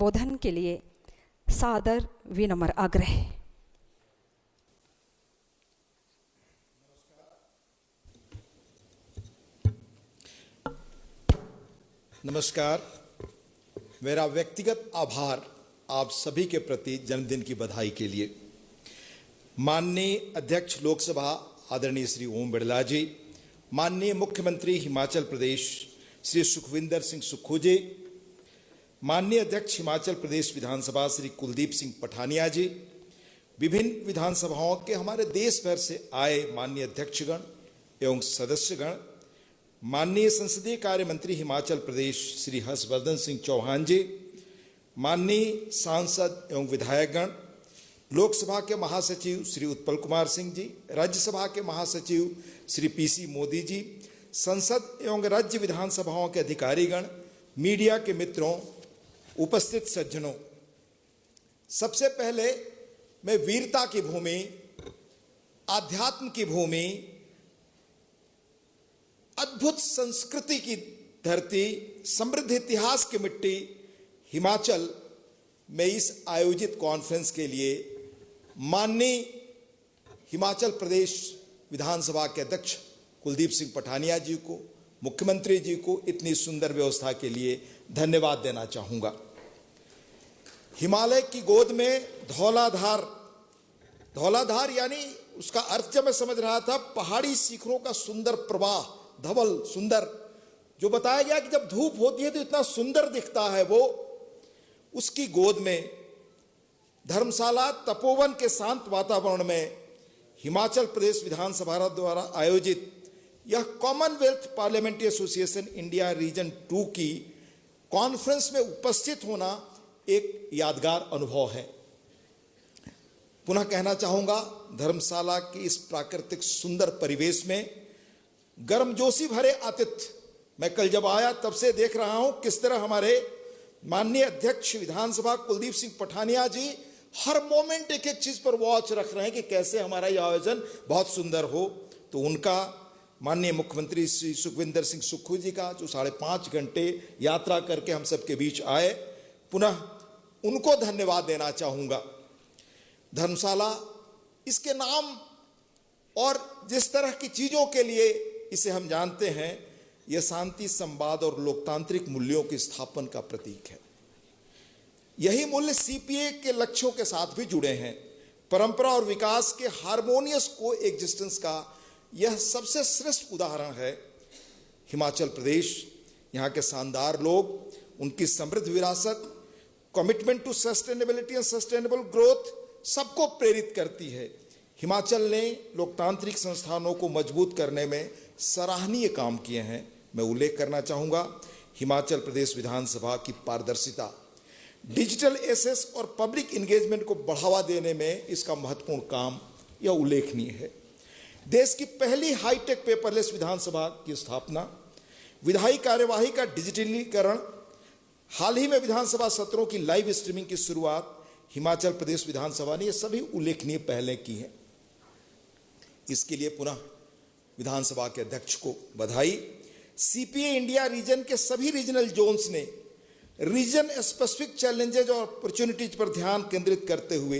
संबोधन के लिए सादर विनम्र आग्रह। नमस्कार। मेरा व्यक्तिगत आभार आप सभी के प्रति जन्मदिन की बधाई के लिए। माननीय अध्यक्ष लोकसभा आदरणीय श्री ओम बिरला जी, माननीय मुख्यमंत्री हिमाचल प्रदेश श्री सुखविंदर सिंह सुक्खू जी, माननीय अध्यक्ष हिमाचल प्रदेश विधानसभा श्री कुलदीप सिंह पठानिया जी, विभिन्न विधानसभाओं के हमारे देश भर से आए माननीय अध्यक्षगण एवं सदस्यगण, माननीय संसदीय कार्य मंत्री हिमाचल प्रदेश श्री हर्षवर्धन सिंह चौहान जी, माननीय सांसद एवं विधायकगण, लोकसभा के महासचिव श्री उत्पल कुमार सिंह जी, राज्यसभा के महासचिव श्री पीसी मोदी जी, संसद एवं राज्य विधानसभाओं के अधिकारीगण, मीडिया के मित्रों, उपस्थित सज्जनों, सबसे पहले मैं वीरता की भूमि, आध्यात्म की भूमि, अद्भुत संस्कृति की धरती, समृद्ध इतिहास की मिट्टी हिमाचल में इस आयोजित कॉन्फ्रेंस के लिए माननीय हिमाचल प्रदेश विधानसभा के अध्यक्ष कुलदीप सिंह पठानिया जी को, मुख्यमंत्री जी को इतनी सुंदर व्यवस्था के लिए धन्यवाद देना चाहूँगा। हिमालय की गोद में धौलाधार यानी उसका अर्थ जब मैं समझ रहा था, पहाड़ी शिखरों का सुंदर प्रवाह, धवल सुंदर, जो बताया गया कि जब धूप होती है तो इतना सुंदर दिखता है वो, उसकी गोद में धर्मशाला तपोवन के शांत वातावरण में हिमाचल प्रदेश विधानसभा द्वारा आयोजित यह Commonwealth parliamentary association India region 2 की कॉन्फ्रेंस में उपस्थित होना एक यादगार अनुभव है। पुनः कहना चाहूंगा, धर्मशाला की इस प्राकृतिक सुंदर परिवेश में गर्मजोशी भरे आतिथ्य, मैं कल जब आया तब से देख रहा हूं किस तरह हमारे माननीय अध्यक्ष विधानसभा कुलदीप सिंह पठानिया जी हर मोमेंट एक एक चीज पर वॉच रख रहे हैं कि कैसे हमारा यह आयोजन बहुत सुंदर हो। तो उनका, माननीय मुख्यमंत्री श्री सुखविंदर सिंह सुक्खू जी का, जो 5.5 घंटे यात्रा करके हम सबके बीच आए, पुनः उनको धन्यवाद देना चाहूंगा। धर्मशाला, इसके नाम और जिस तरह की चीजों के लिए इसे हम जानते हैं, यह शांति, संवाद और लोकतांत्रिक मूल्यों की स्थापना का प्रतीक है। यही मूल्य सीपीए के लक्ष्यों के साथ भी जुड़े हैं। परंपरा और विकास के हार्मोनियस को एग्जिस्टेंस का यह सबसे श्रेष्ठ उदाहरण है। हिमाचल प्रदेश, यहाँ के शानदार लोग, उनकी समृद्ध विरासत, commitment to sustainability and sustainable growth सबको प्रेरित करती है। हिमाचल ने लोकतांत्रिक संस्थानों को मजबूत करने में सराहनीय काम किए हैं। मैं उल्लेख करना चाहूँगा, हिमाचल प्रदेश विधानसभा की पारदर्शिता, डिजिटल एसेस और पब्लिक इंगेजमेंट को बढ़ावा देने में इसका महत्वपूर्ण काम यह उल्लेखनीय है। देश की पहली हाईटेक पेपरलेस विधानसभा की स्थापना, विधायी कार्यवाही का डिजिटलीकरण, हाल ही में विधानसभा सत्रों की लाइव स्ट्रीमिंग की शुरुआत हिमाचल प्रदेश विधानसभा ने, ये सभी उल्लेखनीय पहलें की हैं। इसके लिए पुनः विधानसभा के अध्यक्ष को बधाई। सीपीए इंडिया रीजन के सभी रीजनल जोन्स ने रीजन स्पेसिफिक चैलेंजेज और अपॉर्चुनिटीज पर ध्यान केंद्रित करते हुए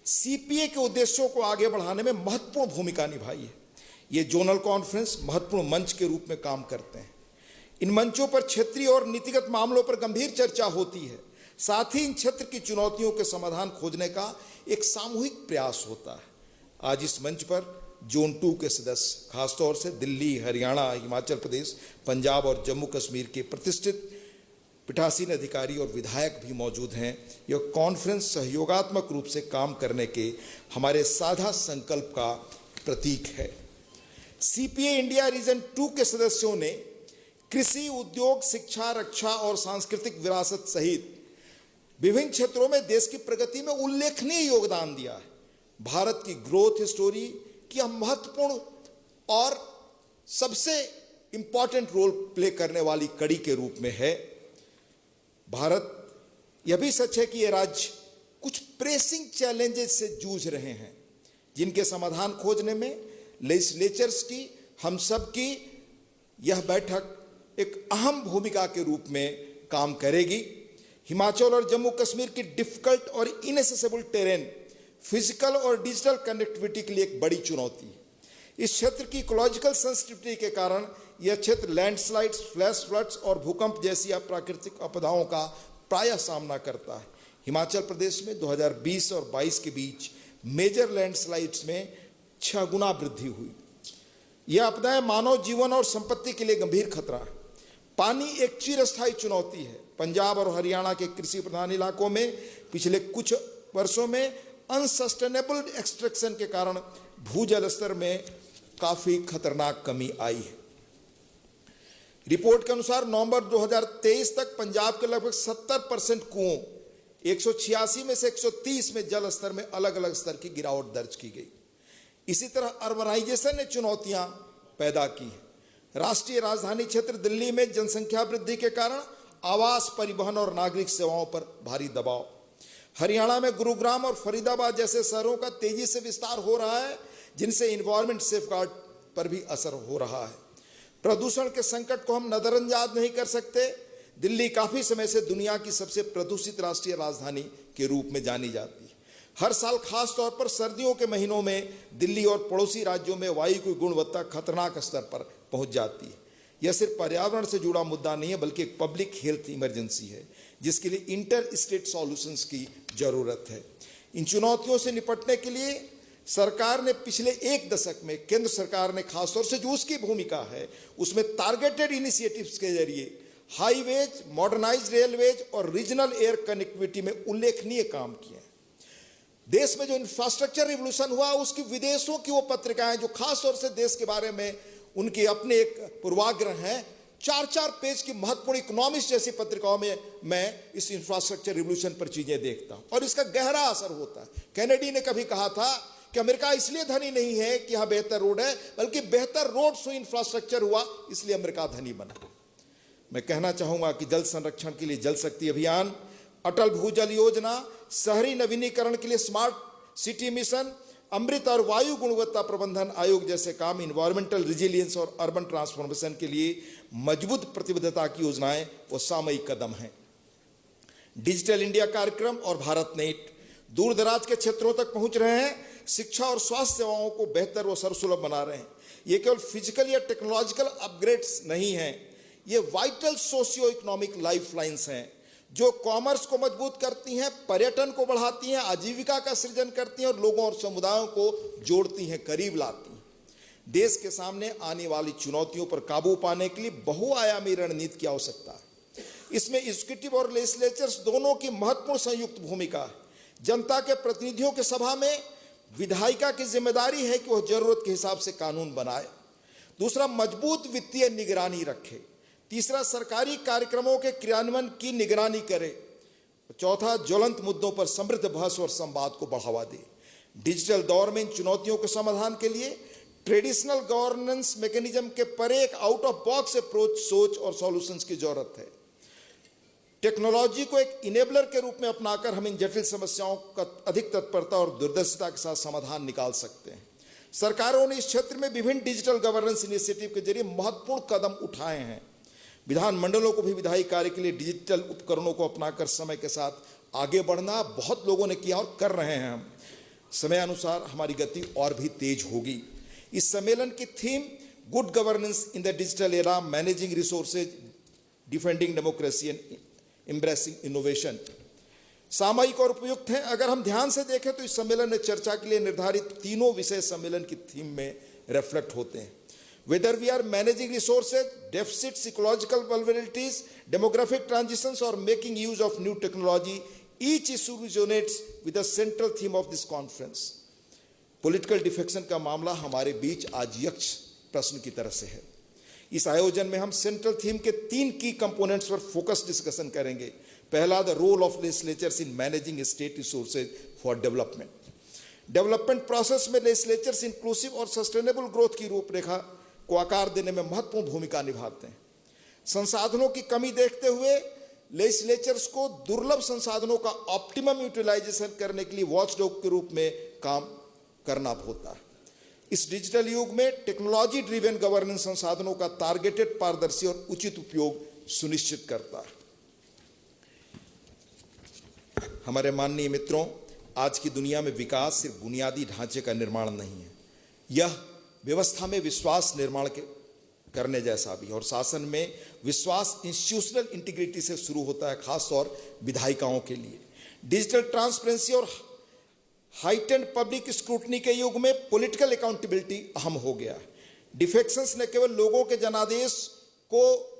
सीपीए के उद्देश्यों को आगे बढ़ाने में महत्वपूर्ण भूमिका निभाई है। ये जोनल कॉन्फ्रेंस महत्वपूर्ण मंच के रूप में काम करते हैं। इन मंचों पर क्षेत्रीय और नीतिगत मामलों पर गंभीर चर्चा होती है, साथ ही इन क्षेत्र की चुनौतियों के समाधान खोजने का एक सामूहिक प्रयास होता है। आज इस मंच पर जोन 2 के सदस्य, खासतौर से दिल्ली, हरियाणा, हिमाचल प्रदेश, पंजाब और जम्मू कश्मीर के प्रतिष्ठित पीठासीन अधिकारी और विधायक भी मौजूद हैं। यह कॉन्फ्रेंस सहयोगात्मक रूप से काम करने के हमारे साझा संकल्प का प्रतीक है। सीपीए इंडिया रीजन 2 के सदस्यों ने कृषि, उद्योग, शिक्षा, रक्षा और सांस्कृतिक विरासत सहित विभिन्न क्षेत्रों में देश की प्रगति में उल्लेखनीय योगदान दिया है। भारत की ग्रोथ स्टोरी की यह महत्वपूर्ण और सबसे इंपॉर्टेंट रोल प्ले करने वाली कड़ी के रूप में है। भारत, यह भी सच है कि ये राज्य कुछ प्रेसिंग चैलेंजेस से जूझ रहे हैं, जिनके समाधान खोजने में लेजिस्लेचर्स की, हम सब की यह बैठक एक अहम भूमिका के रूप में काम करेगी। हिमाचल और जम्मू कश्मीर की डिफिकल्ट और इनएसेसिबल टेरेन फिजिकल और डिजिटल कनेक्टिविटी के लिए एक बड़ी चुनौती है। इस क्षेत्र की इकोलॉजिकल सेंसिटिविटी के कारण यह क्षेत्र लैंडस्लाइड्स, फ्लैश फ्लड्स और भूकंप जैसी प्राकृतिक आपदाओं का प्रायः सामना करता है। हिमाचल प्रदेश में 2020 और 22 के बीच मेजर लैंडस्लाइड्स में 6 गुना वृद्धि हुई। यह आपदाएं मानव जीवन और संपत्ति के लिए गंभीर खतरा है। पानी एक चिरस्थायी चुनौती है। पंजाब और हरियाणा के कृषि प्रधान इलाकों में पिछले कुछ वर्षों में अनसस्टेनेबल एक्सट्रैक्शन के कारण भूजल स्तर में काफी खतरनाक कमी आई है। रिपोर्ट के अनुसार नवंबर 2023 तक पंजाब के लगभग 70% कुओं 186 में से 130 में जल स्तर में अलग अलग स्तर की गिरावट दर्ज की गई। इसी तरह अर्बनाइजेशन ने चुनौतियां पैदा की हैं। राष्ट्रीय राजधानी क्षेत्र दिल्ली में जनसंख्या वृद्धि के कारण आवास, परिवहन और नागरिक सेवाओं पर भारी दबाव। हरियाणा में गुरुग्राम और फरीदाबाद जैसे शहरों का तेजी से विस्तार हो रहा है, जिनसे इन्वायरमेंट सेफगार्ड पर भी असर हो रहा है। प्रदूषण के संकट को हम नजरअंदाज नहीं कर सकते। दिल्ली काफी समय से दुनिया की सबसे प्रदूषित राष्ट्रीय राजधानी के रूप में जानी जाती है। हर साल खास तौर पर सर्दियों के महीनों में दिल्ली और पड़ोसी राज्यों में वायु की गुणवत्ता खतरनाक स्तर पर पहुंच जाती है। यह सिर्फ पर्यावरण से जुड़ा मुद्दा नहीं है, बल्कि एक पब्लिक हेल्थ इमरजेंसी है, जिसके लिए इंटर स्टेट सॉल्यूशंस की जरूरत है। इन चुनौतियों से निपटने के लिए सरकार ने पिछले 1 दशक में, केंद्र सरकार ने खासतौर से जो उसकी भूमिका है उसमें टारगेटेड इनिशिएटिव्स के जरिए हाईवेज, मॉडर्नाइज्ड रेलवेज और रीजनल एयर कनेक्टिविटी में उल्लेखनीय काम किए हैं। देश में जो इंफ्रास्ट्रक्चर रिवोल्यूशन हुआ, उसकी विदेशों की वो पत्रिकाएं जो खास तौर से देश के बारे में उनके अपने एक पूर्वाग्रह हैं, 4-4 पेज की महत्वपूर्ण इकोनॉमिस्ट जैसी पत्रिकाओं में मैं इस इंफ्रास्ट्रक्चर रिवोल्यूशन पर चीजें देखता हूं और इसका गहरा असर होता है। कैनेडी ने कभी कहा था कि अमेरिका इसलिए धनी नहीं है कि यहां बेहतर रोड है, बल्कि बेहतर रोड से इंफ्रास्ट्रक्चर हुआ इसलिए अमेरिका धनी बना। मैं कहना चाहूंगा कि जल संरक्षण के लिए जल शक्ति अभियान, अटल भूजल योजना, शहरी नवीनीकरण के लिए स्मार्ट सिटी मिशन, अमृत और वायु गुणवत्ता प्रबंधन आयोग जैसे काम इन्वायरमेंटल रिजिलियंस और अर्बन ट्रांसफॉर्मेशन के लिए मजबूत प्रतिबद्धता की योजनाएं वो सामयिक कदम हैं। डिजिटल इंडिया कार्यक्रम और भारत नेट दूर दराज के क्षेत्रों तक पहुंच रहे हैं, शिक्षा और स्वास्थ्य सेवाओं को बेहतर व सर्वसुलभ बना रहे हैं। ये केवल फिजिकल या टेक्नोलॉजिकल अपग्रेड्स नहीं हैं, ये वाइटल सोशियो इकोनॉमिक लाइफलाइंस हैं जो कॉमर्स को मजबूत करती हैं, पर्यटन को बढ़ाती हैं, आजीविका का सृजन करती हैं और लोगों और समुदायों को जोड़ती हैं, करीब लाती हैं। देश के सामने आने वाली चुनौतियों पर काबू पाने के लिए बहुआयामी रणनीति की आवश्यकता है। इसमें एग्जीक्यूटिव और लेजिस्लेचर्स दोनों की महत्वपूर्ण संयुक्त भूमिका है। जनता के प्रतिनिधियों के सभा में विधायिका की जिम्मेदारी है कि वह जरूरत के हिसाब से कानून बनाए। दूसरा, मजबूत वित्तीय निगरानी रखे। तीसरा, सरकारी कार्यक्रमों के क्रियान्वयन की निगरानी करे। चौथा, ज्वलंत मुद्दों पर समृद्ध बहस और संवाद को बढ़ावा दे। डिजिटल दौर में इन चुनौतियों के समाधान के लिए ट्रेडिशनल गवर्नेंस मैकेनिज्म के परे एक आउट ऑफ बॉक्स अप्रोच, सोच और सॉल्यूशंस की जरूरत है। टेक्नोलॉजी को एक इनेबलर के रूप में अपनाकर हम इन जटिल समस्याओं का अधिक तत्परता और दूरदर्शिता के साथ समाधान निकाल सकते हैं। सरकारों ने इस क्षेत्र में विभिन्न डिजिटल गवर्नेंस इनिशिएटिव के जरिए महत्वपूर्ण कदम उठाए हैं। विधानमंडलों को भी विधायी कार्य के लिए डिजिटल उपकरणों को अपनाकर समय के साथ आगे बढ़ना बहुत लोगों ने किया और कर रहे हैं। हम समय अनुसार हमारी गति और भी तेज होगी। इस सम्मेलन की theme good governance in the digital era, managing resources, defending democracy and embracing innovation सामयिक और उपयुक्त है। अगर हम ध्यान से देखें तो इस सम्मेलन में चर्चा के लिए निर्धारित तीनों विषय सम्मेलन की थीम में रिफ्लेक्ट होते हैं। Whether we are managing resources, deficits, ecological vulnerabilities, demographic transitions, or making use of new technology, each issue resonates with the central theme of this conference. Political defection का मामला हमारे बीच आज यक्ष प्रश्न की तरह से है। इस आयोजन में हम सेंट्रल थीम के 3 की कंपोनेंट्स पर फोकस डिस्कशन करेंगे। पहला, the role of legislators in managing state resources for development. Development process में लेजिस्लेचर्स इंक्लूसिव और सस्टेनेबल ग्रोथ की रूपरेखा को आकार देने में महत्वपूर्ण भूमिका निभाते हैं। संसाधनों की कमी देखते हुए लेजिस्लेचर्स को दुर्लभ संसाधनों का ऑप्टिमम यूटिलाइजेशन करने के लिए वॉचडॉग के रूप में काम करना होता है। इस डिजिटल युग में टेक्नोलॉजी ड्रिवन गवर्नेंस संसाधनों का टारगेटेड, पारदर्शी और उचित उपयोग सुनिश्चित करता है। हमारे माननीय मित्रों, आज की दुनिया में विकास सिर्फ बुनियादी ढांचे का निर्माण नहीं है, यह व्यवस्था में विश्वास निर्माण करने जैसा भी। और शासन में विश्वास इंस्टीट्यूशनल इंटीग्रिटी से शुरू होता है, खासतौर विधायिकाओं के लिए। डिजिटल ट्रांसपेरेंसी और हाइटेंड पब्लिक स्क्रूटनी के युग में पॉलिटिकल अकाउंटेबिलिटी अहम हो गया है। डिफेक्शंस न केवल लोगों के जनादेश को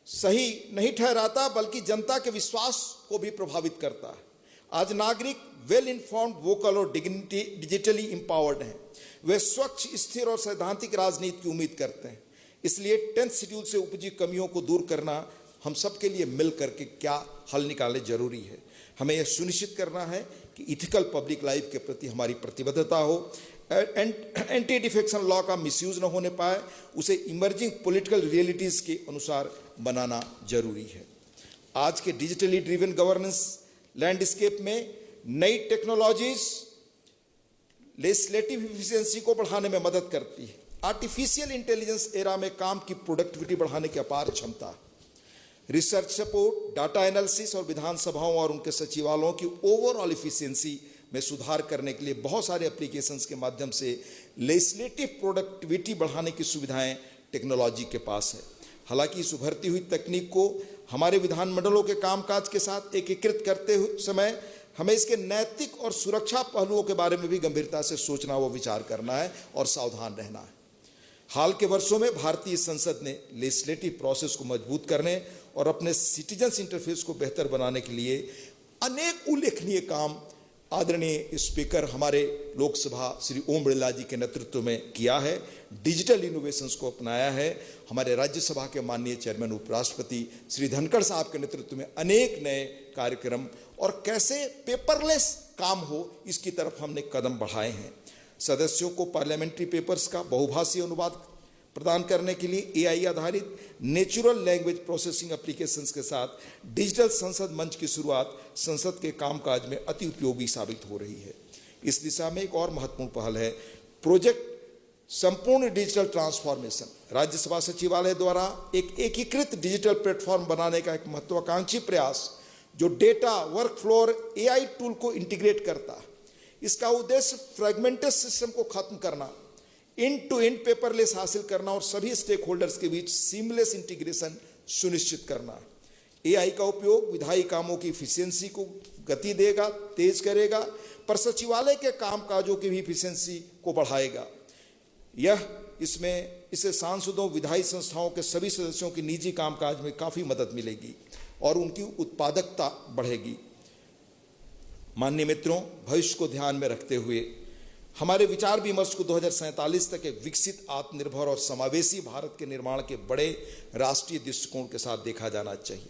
सही नहीं ठहराता, बल्कि जनता के विश्वास को भी प्रभावित करता है। आज नागरिक वेल इन्फॉर्म्ड, वोकल और डिजिटली एम्पावर्ड हैं। वे स्वच्छ, स्थिर और सैद्धांतिक राजनीति की उम्मीद करते हैं। इसलिए 10th शेड्यूल से उपजी कमियों को दूर करना हम सबके लिए मिल करके क्या हल निकाले जरूरी है। हमें यह सुनिश्चित करना है कि इथिकल पब्लिक लाइफ के प्रति हमारी प्रतिबद्धता हो, एंटी डिफेक्शन लॉ का मिसयूज न होने पाए, उसे इमर्जिंग पॉलिटिकल रियलिटीज के अनुसार बनाना जरूरी है। आज के डिजिटली ड्रिवन गवर्नेंस लैंडस्केप में नई टेक्नोलॉजीज लेजिस्लेटिव एफिशिएंसी को बढ़ाने में मदद करती है। आर्टिफिशियल इंटेलिजेंस एरा में काम की प्रोडक्टिविटी बढ़ाने की अपार क्षमता, रिसर्च सपोर्ट, डाटा एनालिसिस और विधानसभाओं और उनके सचिवालयों की ओवरऑल एफिशिएंसी में सुधार करने के लिए बहुत सारे एप्लीकेशंस के माध्यम से लेजिस्लेटिव प्रोडक्टिविटी बढ़ाने की सुविधाएं टेक्नोलॉजी के पास है। हालांकि इस उभरती हुई तकनीक को हमारे विधानमंडलों के कामकाज के साथ एकीकृत करते समय हमें इसके नैतिक और सुरक्षा पहलुओं के बारे में भी गंभीरता से सोचना व विचार करना है और सावधान रहना है। हाल के वर्षों में भारतीय संसद ने लेजिस्लेटिव प्रोसेस को मजबूत करने और अपने सिटीजन्स इंटरफेस को बेहतर बनाने के लिए अनेक उल्लेखनीय काम आदरणीय स्पीकर हमारे लोकसभा श्री ओम बिरला जी के नेतृत्व में किया है। डिजिटल इनोवेशंस को अपनाया है। हमारे राज्यसभा के माननीय चेयरमैन उपराष्ट्रपति श्री धनखड़ साहब के नेतृत्व में अनेक नए कार्यक्रम और कैसे पेपरलेस काम हो, इसकी तरफ हमने कदम बढ़ाए हैं। सदस्यों को पार्लियामेंट्री पेपर्स का बहुभाषीय अनुवाद प्रदान करने के लिए AI आधारित नेचुरल लैंग्वेज प्रोसेसिंग एप्लीकेशंस के साथ डिजिटल संसद मंच की शुरुआत संसद के कामकाज में अति उपयोगी साबित हो रही है। इस दिशा में एक और महत्वपूर्ण पहल है प्रोजेक्ट संपूर्ण डिजिटल ट्रांसफॉर्मेशन। राज्यसभा सचिवालय द्वारा एक एकीकृत डिजिटल प्लेटफॉर्म बनाने का एक महत्वाकांक्षी प्रयास जो डेटा, वर्कफ्लो और AI टूल को इंटीग्रेट करता है। इसका उद्देश्य फ्रेगमेंटेड सिस्टम को खत्म करना, एंड टू एंड पेपरलेस हासिल करना और सभी स्टेक होल्डर्स के बीच सीमलेस इंटीग्रेशन सुनिश्चित करना। AI का उपयोग विधायी कामों की इफिशियंसी को गति देगा, तेज करेगा, पर सचिवालय के कामकाजों की भी इफिशियंसी को बढ़ाएगा। इससे सांसदों, विधायी संस्थाओं के सभी सदस्यों की निजी कामकाज में काफी मदद मिलेगी और उनकी उत्पादकता बढ़ेगी। माननीय मित्रों, भविष्य को ध्यान में रखते हुए हमारे विचार विमर्श को 2047 तक एक विकसित, आत्मनिर्भर और समावेशी भारत के निर्माण के बड़े राष्ट्रीय दृष्टिकोण के साथ देखा जाना चाहिए।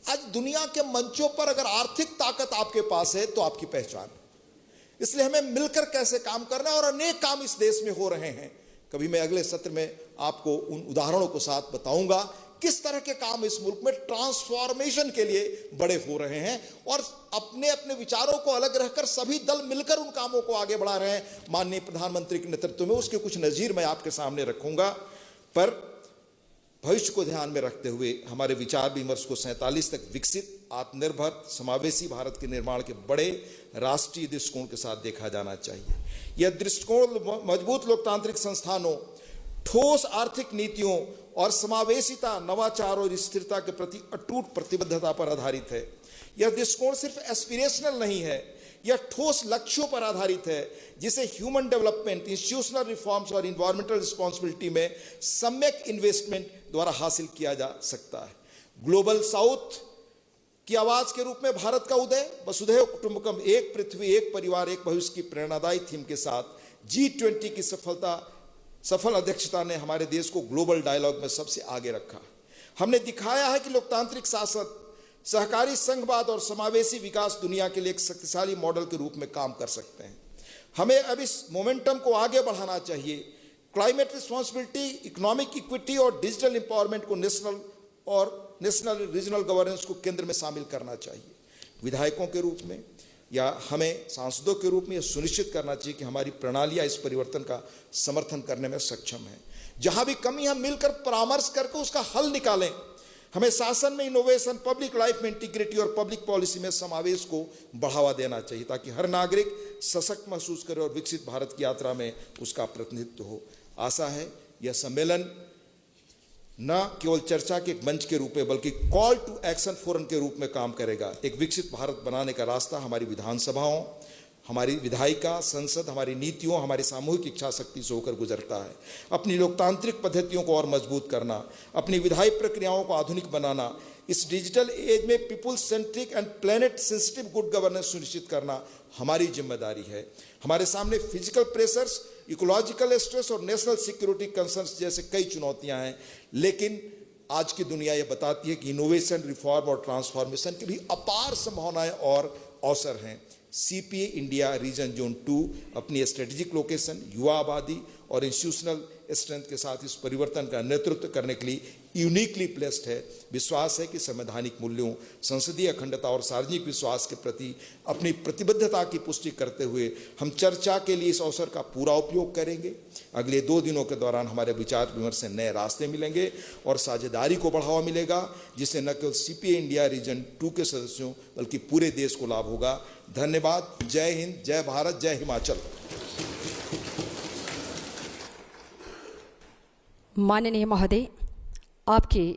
आज दुनिया के मंचों पर अगर आर्थिक ताकत आपके पास है तो आपकी पहचान है। इसलिए हमें मिलकर कैसे काम करना है और अनेक काम इस देश में हो रहे हैं। कभी मैं अगले सत्र में आपको उन उदाहरणों को साथ बताऊंगा किस तरह के काम इस मुल्क में ट्रांसफॉर्मेशन के लिए बड़े हो रहे हैं और अपने अपने विचारों को अलग रहकर सभी दल मिलकर उन कामों को आगे बढ़ा रहे हैं माननीय प्रधानमंत्री के नेतृत्व में। उसके कुछ नजीर मैं आपके सामने रखूंगा। पर भविष्य को ध्यान में रखते हुए हमारे विचार विमर्श को 47 तक विकसित, आत्मनिर्भर, समावेशी भारत के निर्माण के बड़े राष्ट्रीय दृष्टिकोण के साथ देखा जाना चाहिए। यह दृष्टिकोण मजबूत लोकतांत्रिक संस्थानों, ठोस आर्थिक नीतियों और समावेशिता, नवाचार और स्थिरता के प्रति अटूट प्रतिबद्धता पर आधारित है। यह दृष्टिकोण सिर्फ एस्पिरेशनल नहीं है, यह ठोस लक्ष्यों पर आधारित है जिसे ह्यूमन डेवलपमेंट, इंस्टीट्यूशनल रिफॉर्म्स और इन्वायरमेंटल रिस्पॉन्सिबिलिटी में सम्यक इन्वेस्टमेंट द्वारा हासिल किया जा सकता है। ग्लोबल साउथ की आवाज के रूप में भारत का उदय, वसुधैव कुटुंबकम, एक पृथ्वी, एक परिवार, एक भविष्य की प्रेरणादायी थीम के साथ G20 की सफल अध्यक्षता ने हमारे देश को ग्लोबल डायलॉग में सबसे आगे रखा। हमने दिखाया है कि लोकतांत्रिक शासन, सहकारी संघवाद और समावेशी विकास दुनिया के लिए एक शक्तिशाली मॉडल के रूप में काम कर सकते हैं। हमें अब इस मोमेंटम को आगे बढ़ाना चाहिए। क्लाइमेट रिस्पॉन्सिबिलिटी, इकोनॉमिक इक्विटी और डिजिटल एम्पावरमेंट को नेशनल रीजनल गवर्नेंस को केंद्र में शामिल करना चाहिए। विधायकों के रूप में या हमें सांसदों के रूप में यह सुनिश्चित करना चाहिए कि हमारी प्रणालियां इस परिवर्तन का समर्थन करने में सक्षम है। जहां भी कमी हम मिलकर परामर्श करके उसका हल निकालें। हमें शासन में इनोवेशन, पब्लिक लाइफ में इंटीग्रिटी और पब्लिक पॉलिसी में समावेश को बढ़ावा देना चाहिए ताकि हर नागरिक सशक्त महसूस करे और विकसित भारत की यात्रा में उसका प्रतिनिधित्व हो। आशा है यह सम्मेलन न केवल चर्चा के एक मंच के रूप में बल्कि कॉल टू एक्शन फोरम के रूप में काम करेगा। एक विकसित भारत बनाने का रास्ता हमारी विधानसभाओं, हमारी विधायिका, संसद, हमारी नीतियों, हमारी सामूहिक इच्छा शक्ति से होकर गुजरता है। अपनी लोकतांत्रिक पद्धतियों को और मजबूत करना, अपनी विधायी प्रक्रियाओं को आधुनिक बनाना, इस डिजिटल एज में people centric and planet sensitive good governance सुनिश्चित करना हमारी जिम्मेदारी है। हमारे सामने फिजिकल प्रेशर्स, इकोलॉजिकल स्ट्रेस और नेशनल सिक्योरिटी कंसर्न्स जैसे कई चुनौतियां हैं, लेकिन आज की दुनिया ये बताती है कि इनोवेशन, रिफॉर्म और ट्रांसफॉर्मेशन की भी अपार संभावनाएं और अवसर हैं। सीपीए इंडिया रीजन जोन 2 अपनी स्ट्रेटेजिक लोकेशन, युवा आबादी और इंस्टीट्यूशनल स्ट्रेंथ के साथ इस परिवर्तन का नेतृत्व करने के लिए यूनिकली प्लेस्ड है। विश्वास है कि संवैधानिक मूल्यों, संसदीय अखंडता और सार्वजनिक विश्वास के प्रति अपनी प्रतिबद्धता की पुष्टि करते हुए हम चर्चा के लिए इस अवसर का पूरा उपयोग करेंगे। अगले 2 दिनों के दौरान हमारे विचार विमर्श से नए रास्ते मिलेंगे और साझेदारी को बढ़ावा मिलेगा, जिससे न केवल सीपीए इंडिया रीजन 2 के सदस्यों बल्कि पूरे देश को लाभ होगा। धन्यवाद। जय हिंद, जय भारत, जय हिमाचल। माननीय महोदय, आपकी